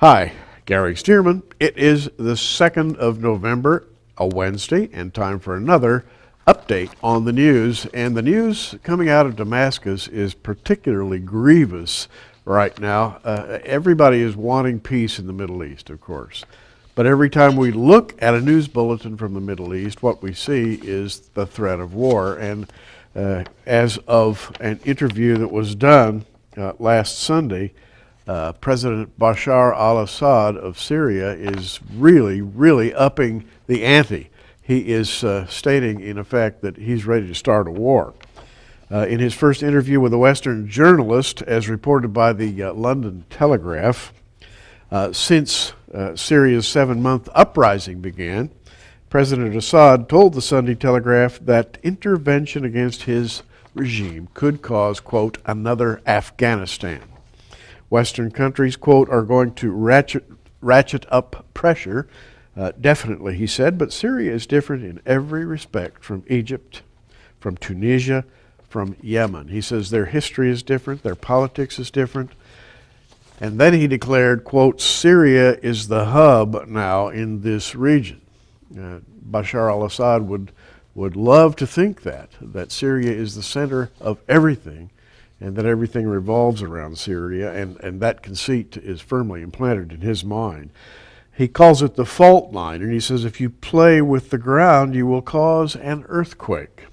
Hi, Gary Stearman. It is the 2nd of November, a Wednesday, and time for another update on the news. And the news coming out of Damascus is particularly grievous right now. Everybody is wanting peace in the Middle East, of course. But every time we look at a news bulletin from the Middle East, what we see is the threat of war. And as of an interview that was done last Sunday, President Bashar al-Assad of Syria is really upping the ante. He is stating, in effect, that he's ready to start a war. In his first interview with a Western journalist, as reported by the London Telegraph, since Syria's 7-month uprising began, President Assad told the Sunday Telegraph that intervention against his regime could cause, quote, another Afghanistan. Western countries, quote, are going to ratchet up pressure, definitely, he said, but Syria is different in every respect from Egypt, from Tunisia, from Yemen. He says their history is different, their politics is different. And then he declared, quote, Syria is the hub now in this region. Bashar al-Assad would love to think that Syria is the center of everything, and that everything revolves around Syria, and that conceit is firmly implanted in his mind. He calls it the fault line, and he says if you play with the ground, you will cause an earthquake.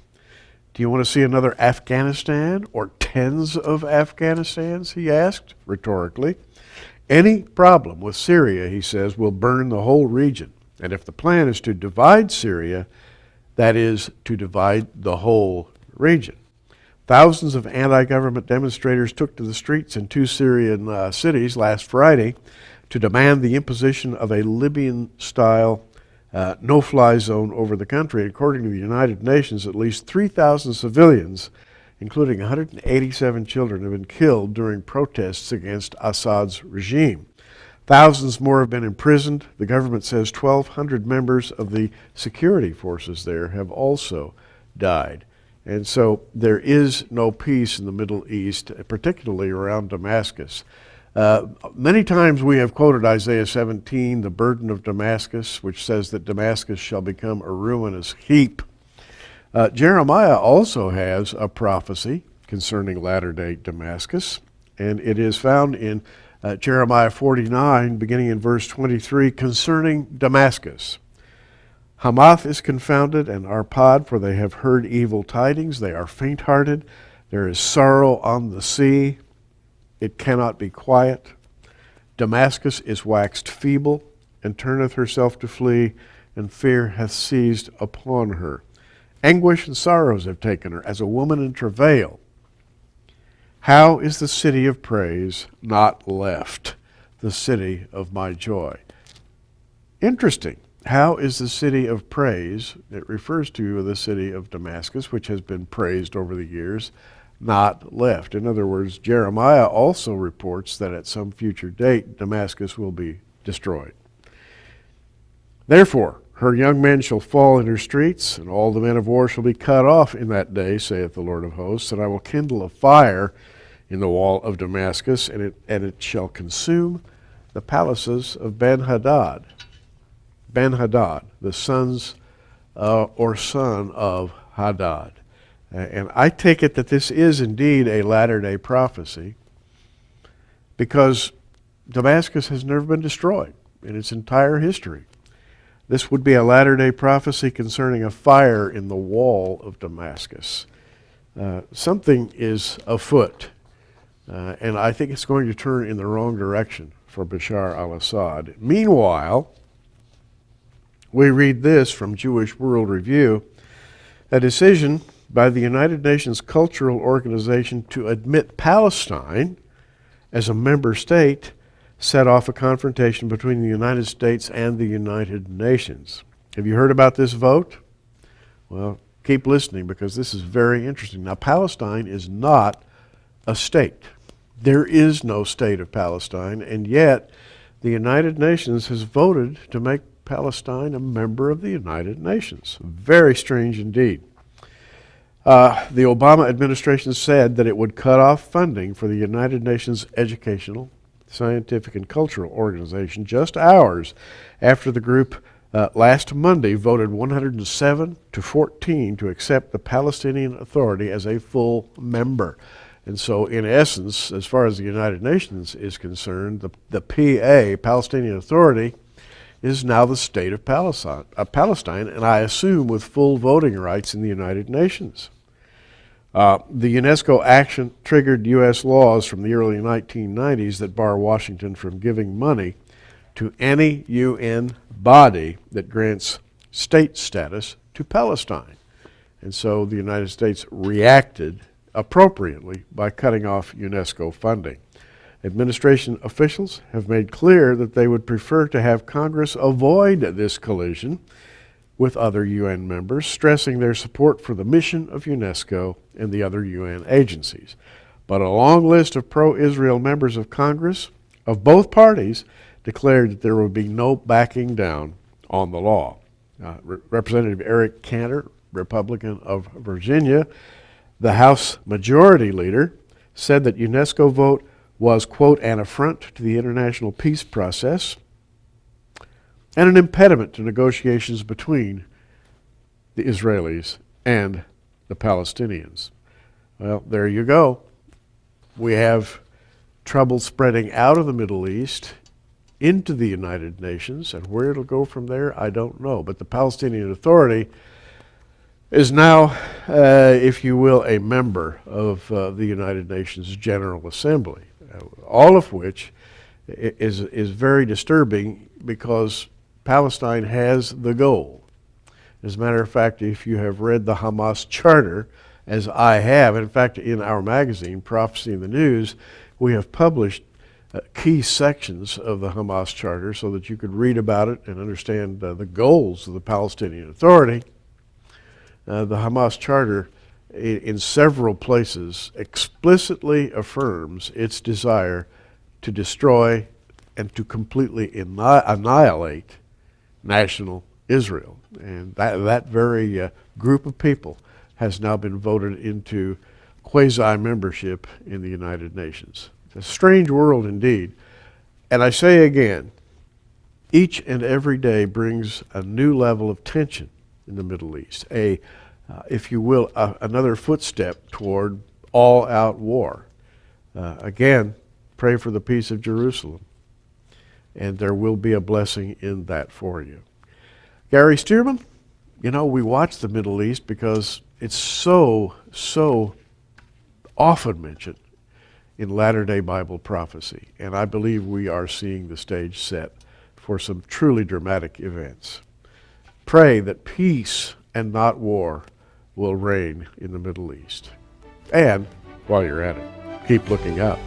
Do you want to see another Afghanistan or tens of Afghanistans, he asked, rhetorically. Any problem with Syria, he says, will burn the whole region. And if the plan is to divide Syria, that is to divide the whole region. Thousands of anti-government demonstrators took to the streets in 2 Syrian cities last Friday to demand the imposition of a Libyan-style no-fly zone over the country. According to the United Nations, at least 3,000 civilians, including 187 children, have been killed during protests against Assad's regime. Thousands more have been imprisoned. The government says 1,200 members of the security forces there have also died. And so there is no peace in the Middle East, particularly around Damascus. Many times we have quoted Isaiah 17, the burden of Damascus, which says that Damascus shall become a ruinous heap. Jeremiah also has a prophecy concerning latter-day Damascus, and it is found in Jeremiah 49, beginning in verse 23, concerning Damascus. Hamath is confounded, and Arpad, for they have heard evil tidings. They are faint-hearted. There is sorrow on the sea. It cannot be quiet. Damascus is waxed feeble, and turneth herself to flee, and fear hath seized upon her. Anguish and sorrows have taken her, as a woman in travail. How is the city of praise not left, the city of my joy? Interesting. How is the city of praise, it refers to the city of Damascus, which has been praised over the years, not left? In other words, Jeremiah also reports that at some future date, Damascus will be destroyed. Therefore, her young men shall fall in her streets, and all the men of war shall be cut off in that day, saith the Lord of hosts, and I will kindle a fire in the wall of Damascus, and it shall consume the palaces of Ben-Hadad. Ben-Hadad, the sons or son of Hadad. And I take it that this is indeed a latter-day prophecy, because Damascus has never been destroyed in its entire history. This would be a latter-day prophecy concerning a fire in the wall of Damascus. Something is afoot, and I think it's going to turn in the wrong direction for Bashar al-Assad. Meanwhile, we read this from Jewish World Review: a decision by the United Nations Cultural Organization to admit Palestine as a member state set off a confrontation between the United States and the United Nations. Have you heard about this vote? Well, keep listening, because this is very interesting. Now, Palestine is not a state. There is no state of Palestine, and yet the United Nations has voted to make Palestine a member of the United Nations. Very strange indeed. The Obama administration said that it would cut off funding for the United Nations Educational, scientific and cultural organization, just hours after the group last Monday voted 107 to 14 to accept the Palestinian Authority as a full member. And so, in essence, as far as the United Nations is concerned, the PA, Palestinian Authority, is now the state of Palestine, and I assume with full voting rights in the United Nations. The UNESCO action triggered U.S. laws from the early 1990s that bar Washington from giving money to any UN body that grants state status to Palestine. And so the United States reacted appropriately by cutting off UNESCO funding. Administration officials have made clear that they would prefer to have Congress avoid this collision with other UN members, stressing their support for the mission of UNESCO and the other UN agencies. But a long list of pro-Israel members of Congress of both parties declared that there would be no backing down on the law. Representative Eric Cantor, Republican of Virginia, the House Majority Leader, said that UNESCO vote was, quote, an affront to the international peace process and an impediment to negotiations between the Israelis and the Palestinians. Well, there you go. We have trouble spreading out of the Middle East into the United Nations, and where it'll go from there, I don't know. But the Palestinian Authority is now, if you will, a member of the United Nations General Assembly, all of which is very disturbing because Palestine has the goal. As a matter of fact, if you have read the Hamas Charter, as I have, in fact, in our magazine, Prophecy in the News, we have published key sections of the Hamas Charter so that you could read about it and understand the goals of the Palestinian Authority. The Hamas Charter, in several places, explicitly affirms its desire to destroy and to completely annihilate national Israel. And that very group of people has now been voted into quasi-membership in the United Nations. It's a strange world indeed. And I say again, each and every day brings a new level of tension in the Middle East, if you will, another footstep toward all-out war. Again, pray for the peace of Jerusalem, and there will be a blessing in that for you. Gary Stearman, you know, we watch the Middle East because it's so often mentioned in latter-day Bible prophecy, and I believe we are seeing the stage set for some truly dramatic events. Pray that peace and not war will reign in the Middle East. And while you're at it, keep looking up.